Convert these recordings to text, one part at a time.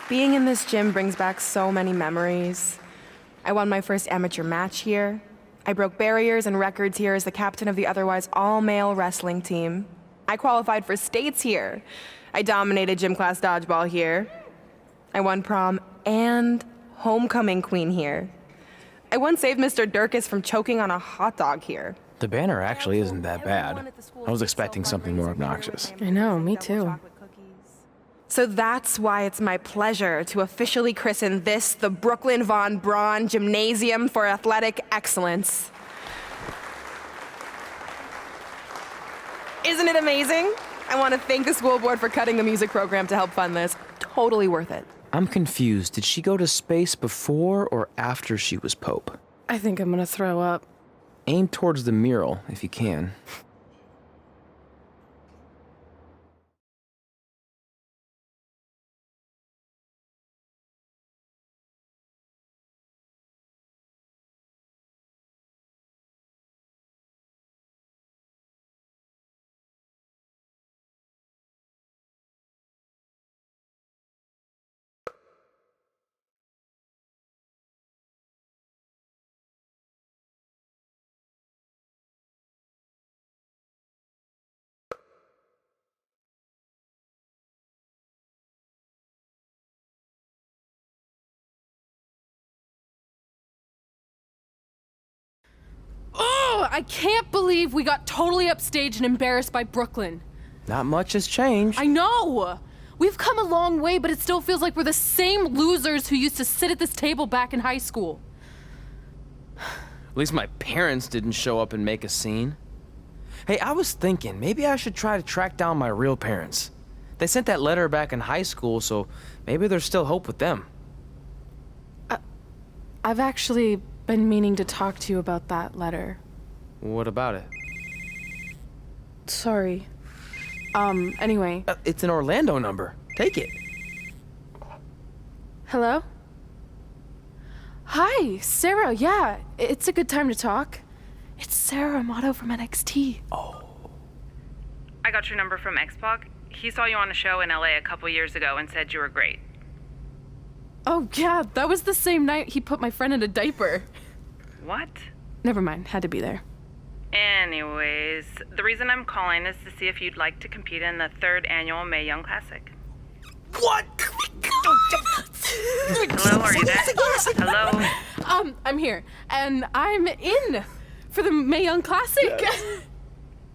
Being in this gym brings back so many memories. I won my first amateur match here. I broke barriers and records here as the captain of the otherwise all-male wrestling team. I qualified for states here. I dominated gym class dodgeball here. I won prom and homecoming queen here. I once saved Mr. Durkis from choking on a hot dog here. The banner actually isn't that bad. I was expecting something more obnoxious. I know, me too. So that's why it's my pleasure to officially christen this the Brooklyn Von Braun Gymnasium for Athletic Excellence. Isn't it amazing? I want to thank the school board for cutting the music program to help fund this. Totally worth it. I'm confused. Did she go to space before or after she was Pope? I think I'm gonna throw up. Aim towards the mural, if you can. Oh, I can't believe we got totally upstaged and embarrassed by Brooklyn. Not much has changed. I know! We've come a long way, but it still feels like we're the same losers who used to sit at this table back in high school. At least my parents didn't show up and make a scene. Hey, I was thinking, maybe I should try to track down my real parents. They sent that letter back in high school, so maybe there's still hope with them. I've actually been meaning to talk to you about that letter. What about it? Sorry. Anyway. It's an Orlando number. Take it. Hello? Hi, Sarah, yeah. It's a good time to talk. It's Sarah Amato from NXT. Oh. I got your number from X-Pac. He saw you on a show in LA a couple years ago and said you were great. Oh, yeah, that was the same night he put my friend in a diaper. What? Never mind, had to be there. Anyways, the reason I'm calling is to see if you'd like to compete in the 3rd annual Mae Young Classic. What? Hello, are you there? Hello? I'm here, and I'm in for the Mae Young Classic.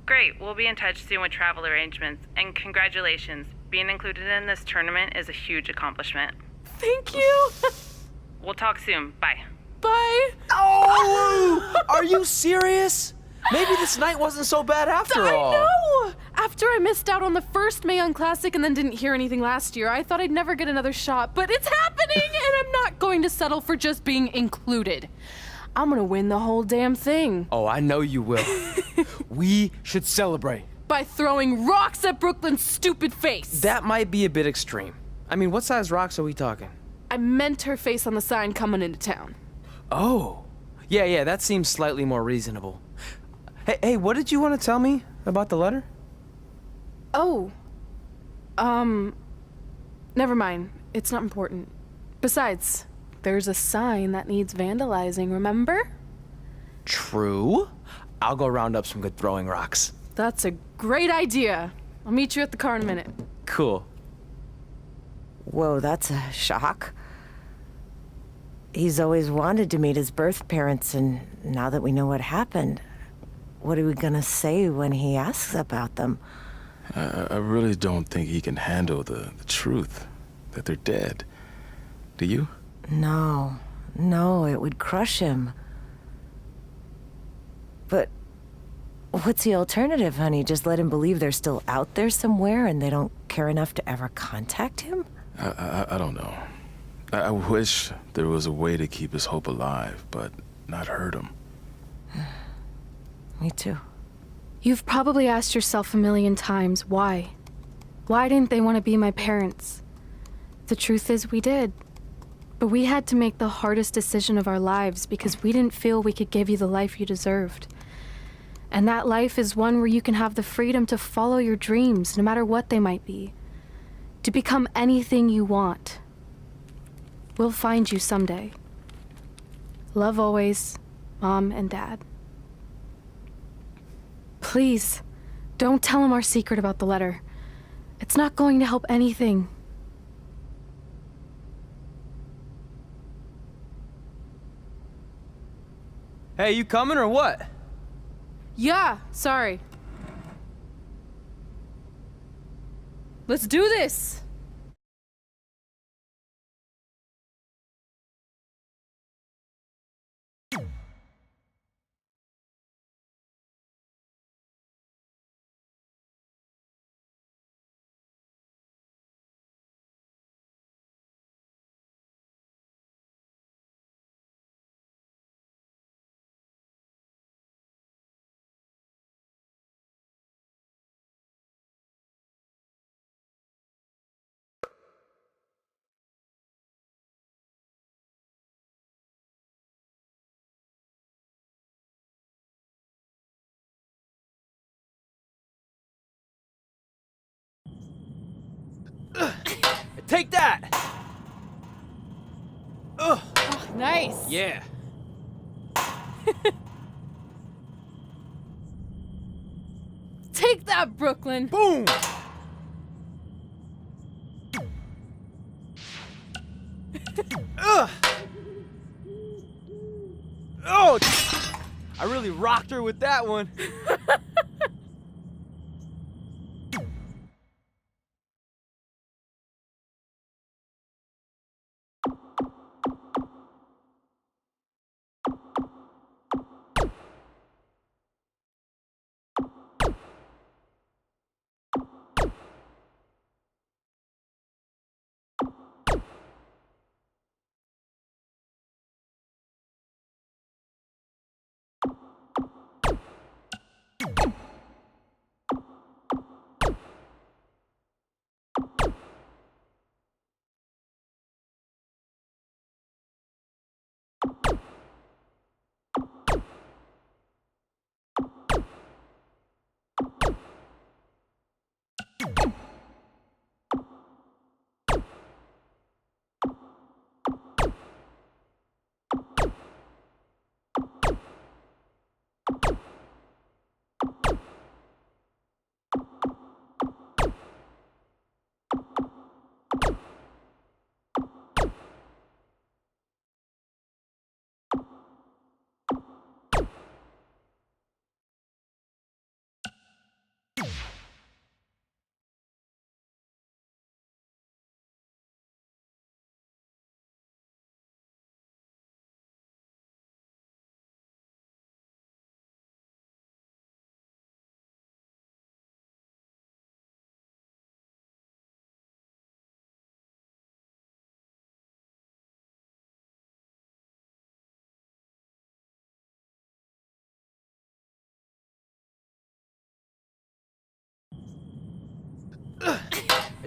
Great, we'll be in touch soon with travel arrangements, and congratulations. Being included in this tournament is a huge accomplishment. Thank you. We'll talk soon. Bye. Bye. Oh! Are you serious? Maybe this night wasn't so bad after all. I know! After I missed out on the first Mae Young Classic and then didn't hear anything last year, I thought I'd never get another shot, but it's happening, and I'm not going to settle for just being included. I'm gonna win the whole damn thing. Oh, I know you will. We should celebrate. By throwing rocks at Brooklyn's stupid face. That might be a bit extreme. I mean, what size rocks are we talking? I meant her face on the sign coming into town. Oh. Yeah, that seems slightly more reasonable. Hey, what did you want to tell me about the letter? Oh. Never mind. It's not important. Besides, there's a sign that needs vandalizing, remember? True. I'll go round up some good throwing rocks. That's a great idea. I'll meet you at the car in a minute. Cool. Whoa, that's a shock. He's always wanted to meet his birth parents, and now that we know what happened, what are we gonna say when he asks about them? I really don't think he can handle the truth, that they're dead. Do you? No, it would crush him. But what's the alternative, honey? Just let him believe they're still out there somewhere and they don't care enough to ever contact him? I don't know. I wish there was a way to keep his hope alive, but not hurt him. Me too. You've probably asked yourself a million times, why? Why didn't they want to be my parents? The truth is, we did. But we had to make the hardest decision of our lives because we didn't feel we could give you the life you deserved. And that life is one where you can have the freedom to follow your dreams, no matter what they might be. To become anything you want. We'll find you someday. Love always, Mom and Dad. Please, don't tell him our secret about the letter. It's not going to help anything. Hey, you coming or what? Yeah, sorry. Let's do this! Take that! Ugh. Oh, nice! Yeah. Take that, Brooklyn! Boom! Ugh. Oh! I really rocked her with that one.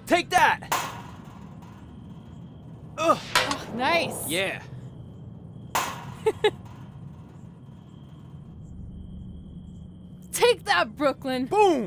Take that! Ugh. Oh, nice! Yeah. Take that, Brooklyn! Boom!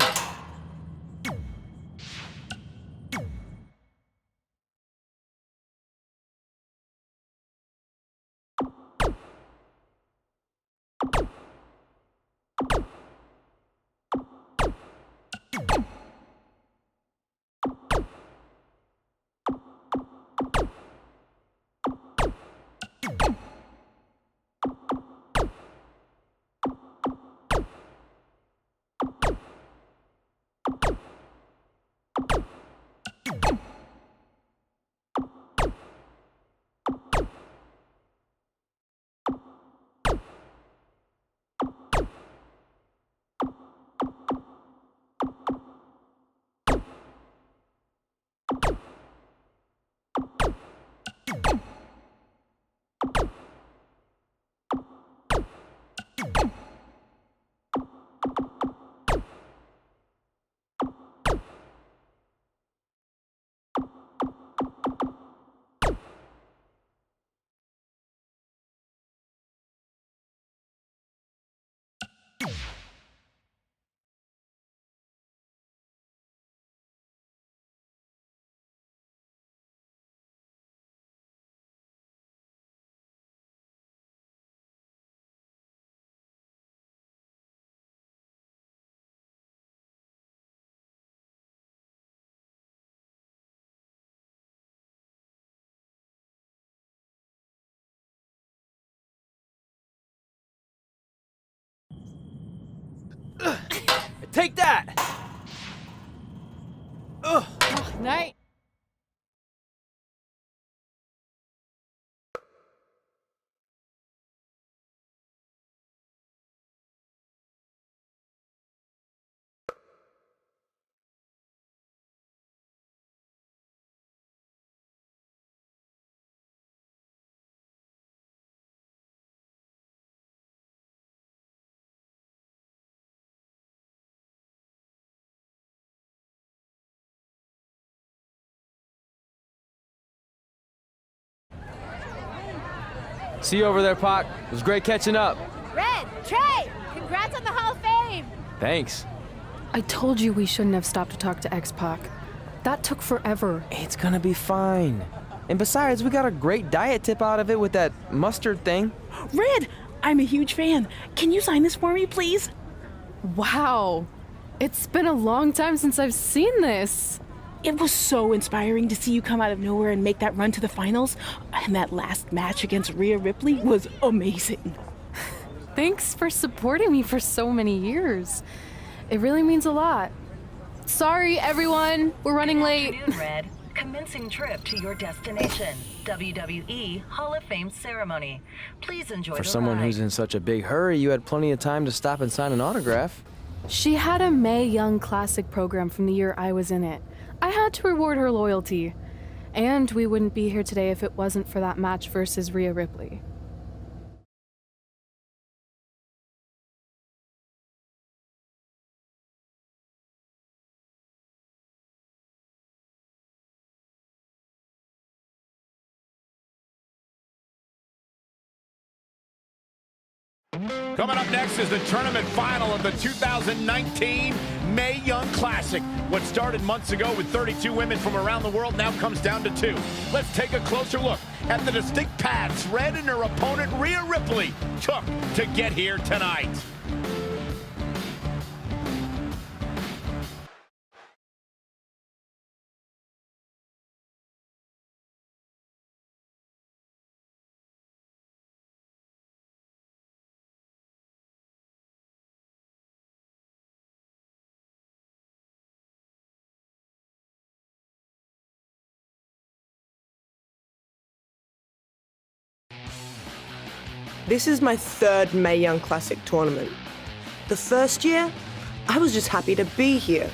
Take that! Ugh. Night. See you over there, Pac. It was great catching up. Red, Trey, congrats on the Hall of Fame. Thanks. I told you we shouldn't have stopped to talk to X-Pac. That took forever. It's gonna be fine. And besides, we got a great diet tip out of it with that mustard thing. Red, I'm a huge fan. Can you sign this for me, please? Wow. It's been a long time since I've seen this. It was so inspiring to see you come out of nowhere and make that run to the finals. And that last match against Rhea Ripley was amazing. Thanks for supporting me for so many years. It really means a lot. Sorry, everyone. We're running late. Afternoon, Red. Commencing trip to your destination. WWE Hall of Fame ceremony. Please enjoy For the someone ride. who's in such a big hurry, you had plenty of time to stop and sign an autograph. She had a Mae Young Classic program from the year I was in it. I had to reward her loyalty. And we wouldn't be here today if it wasn't for that match versus Rhea Ripley. Coming up next is the tournament final of the 2019 Mae Young Classic. What started months ago with 32 women from around the world now comes down to 2. Let's take a closer look at the distinct paths Red and her opponent Rhea Ripley took to get here tonight. This is my 3rd Mae Young Classic tournament. The first year, I was just happy to be here.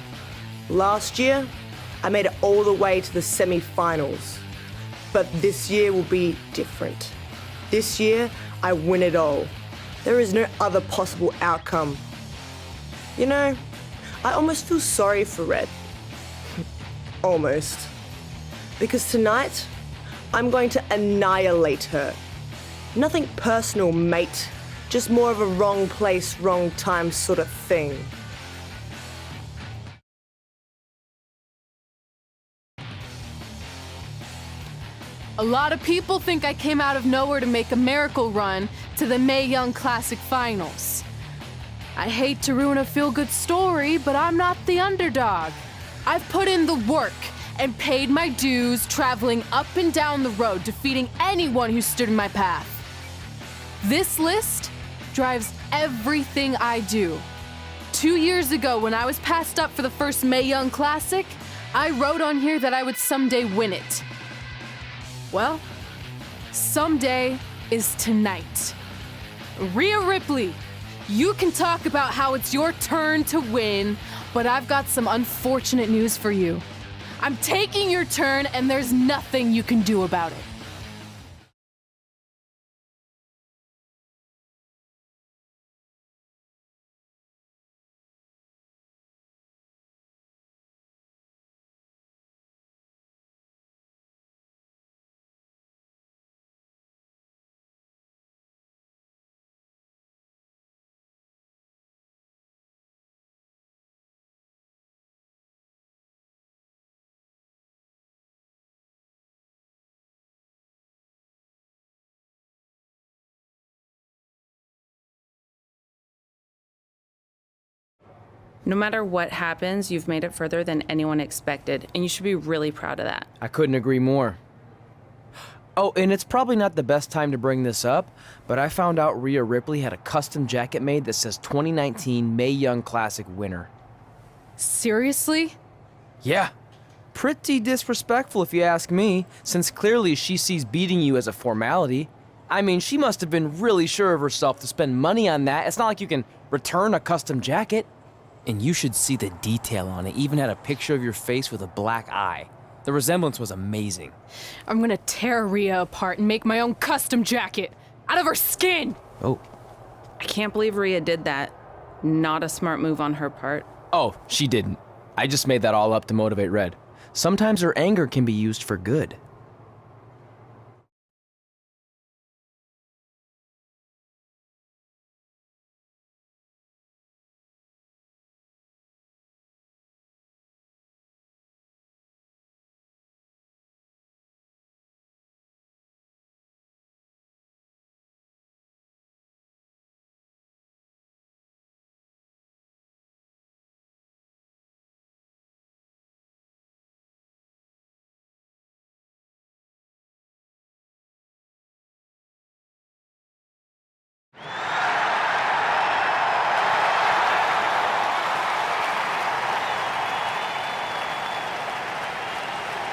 Last year, I made it all the way to the semi-finals. But this year will be different. This year, I win it all. There is no other possible outcome. You know, I almost feel sorry for Red. Almost. Because tonight, I'm going to annihilate her. Nothing personal, mate. Just more of a wrong place, wrong time sort of thing. A lot of people think I came out of nowhere to make a miracle run to the Mae Young Classic Finals. I hate to ruin a feel-good story, but I'm not the underdog. I've put in the work and paid my dues traveling up and down the road, defeating anyone who stood in my path. This list drives everything I do. 2 years ago, when I was passed up for the first Mae Young Classic, I wrote on here that I would someday win it. Well, someday is tonight. Rhea Ripley, you can talk about how it's your turn to win, but I've got some unfortunate news for you. I'm taking your turn, and there's nothing you can do about it. No matter what happens, you've made it further than anyone expected, and you should be really proud of that. I couldn't agree more. Oh, and it's probably not the best time to bring this up, but I found out Rhea Ripley had a custom jacket made that says 2019 Mae Young Classic winner. Seriously? Yeah. Pretty disrespectful if you ask me, since clearly she sees beating you as a formality. I mean, she must have been really sure of herself to spend money on that. It's not like you can return a custom jacket. And you should see the detail on it. Even had a picture of your face with a black eye. The resemblance was amazing. I'm gonna tear Rhea apart and make my own custom jacket out of her skin! Oh. I can't believe Rhea did that. Not a smart move on her part. Oh, she didn't. I just made that all up to motivate Red. Sometimes her anger can be used for good.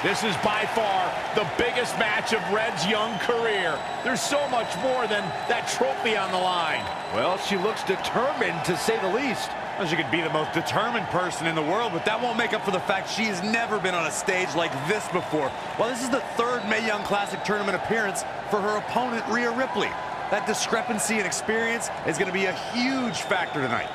This is by far the biggest match of Red's young career. There's so much more than that trophy on the line. Well, she looks determined, to say the least. Well, she could be the most determined person in the world, but that won't make up for the fact she has never been on a stage like this before. Well, this is the third Mae Young Classic tournament appearance for her opponent, Rhea Ripley. That discrepancy in experience is going to be a huge factor tonight.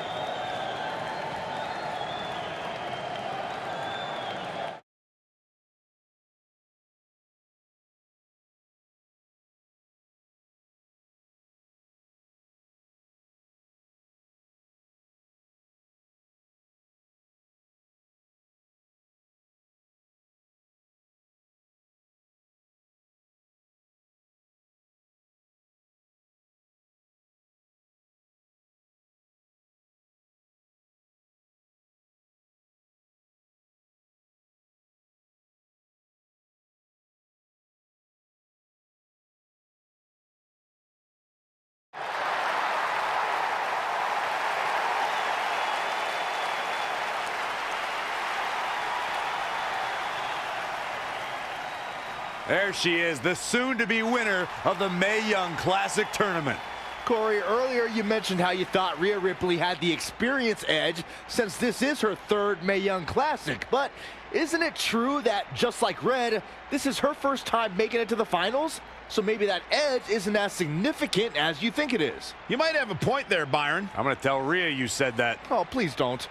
There she is, the soon-to-be winner of the Mae Young Classic tournament. Corey, earlier you mentioned how you thought Rhea Ripley had the experience edge since this is her third Mae Young Classic. But isn't it true that, just like Red, this is her first time making it to the finals? So maybe that edge isn't as significant as you think it is. You might have a point there, Byron. I'm going to tell Rhea you said that. Oh, please don't.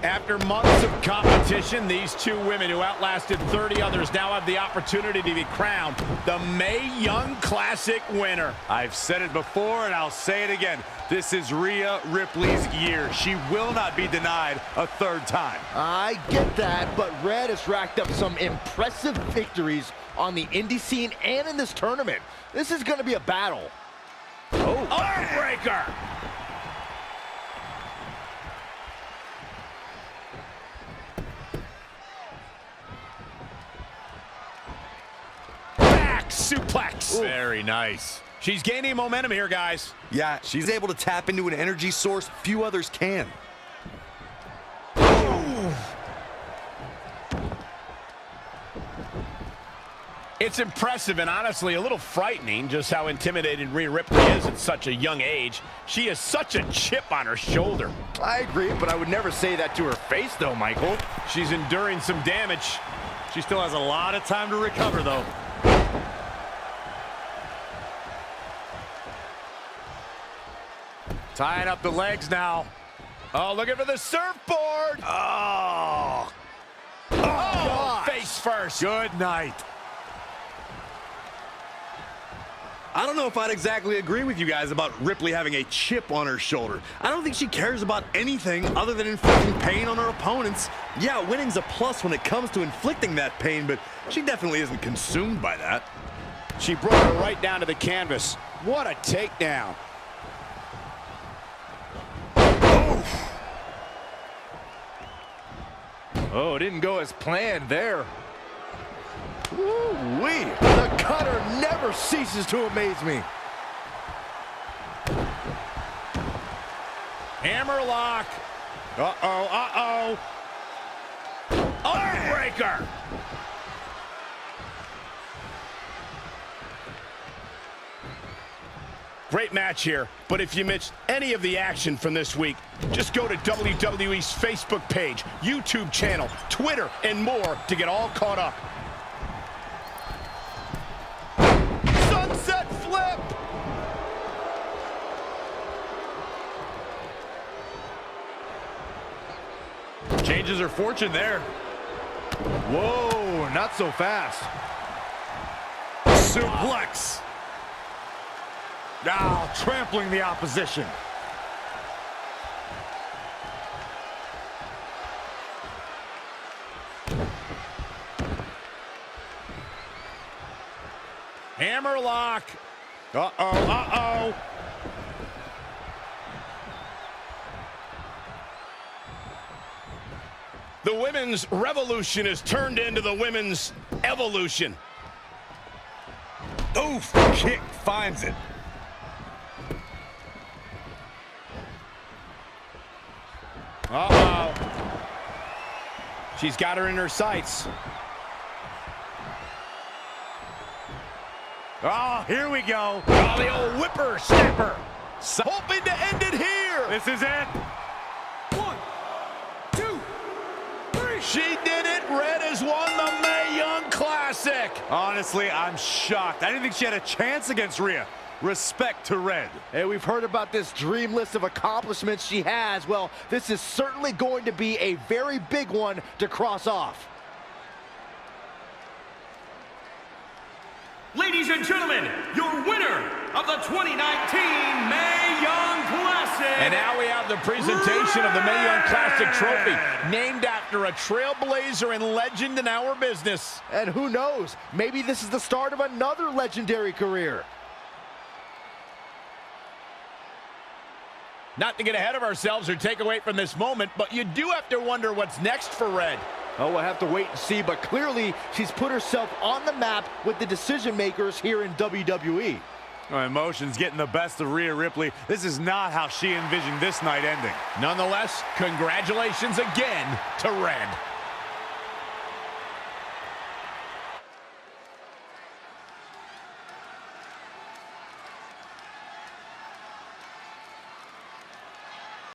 After months of competition, these two women who outlasted 30 others now have the opportunity to be crowned the Mae Young Classic winner. I've said it before and I'll say it again. This is Rhea Ripley's year. She will not be denied a third time. I get that, but Red has racked up some impressive victories on the indie scene and in this tournament. This is going to be a battle. Oh, armbreaker! Suplex. Ooh. Very nice. She's gaining momentum here, guys. Yeah, she's able to tap into an energy source few others can. It's impressive and honestly a little frightening just how intimidated Rhea Ripley is at such a young age. She has such a chip on her shoulder. I agree, but I would never say that to her face, though, Michael. She's enduring some damage. She still has a lot of time to recover, though. Tying up the legs now. Oh, looking for the surfboard. Oh, God. Face first. Good night. I don't know if I'd exactly agree with you guys about Ripley having a chip on her shoulder. I don't think she cares about anything other than inflicting pain on her opponents. Yeah, winning's a plus when it comes to inflicting that pain, but she definitely isn't consumed by that. She brought her right down to the canvas. What a takedown. Oh, it didn't go as planned there. Woo-wee. The cutter never ceases to amaze me. Hammerlock. Uh-oh, uh-oh. Unbreaker. Great match here, but if you missed any of the action from this week, just go to WWE's Facebook page, YouTube channel, Twitter, and more to get all caught up. Sunset flip! Changes her fortune there. Whoa, not so fast. Suplex. Now trampling the opposition. Hammerlock. Uh-oh, uh-oh. The women's revolution is turned into the women's evolution. Oof, kick finds it. Uh-oh. She's got her in her sights. Oh, here we go. Oh, the old whipper snapper. Hoping to end it here. This is it. 1, 2, 3. She did it. Red has won the Mae Young Classic. Honestly, I'm shocked. I didn't think she had a chance against Rhea. Respect to Red. Hey, we've heard about this dream list of accomplishments she has. Well, this is certainly going to be a very big one to cross off. Ladies and gentlemen, your winner of the 2019 Mae Young Classic. And now we have the presentation of the Mae Young Classic trophy, named after a trailblazer and legend in our business. And who knows, maybe this is the start of another legendary career. Not to get ahead of ourselves or take away from this moment, but you do have to wonder what's next for Red. Oh, we'll have to wait and see, but clearly she's put herself on the map with the decision makers here in WWE. Emotions getting the best of Rhea Ripley. This is not how she envisioned this night ending. Nonetheless, congratulations again to Red.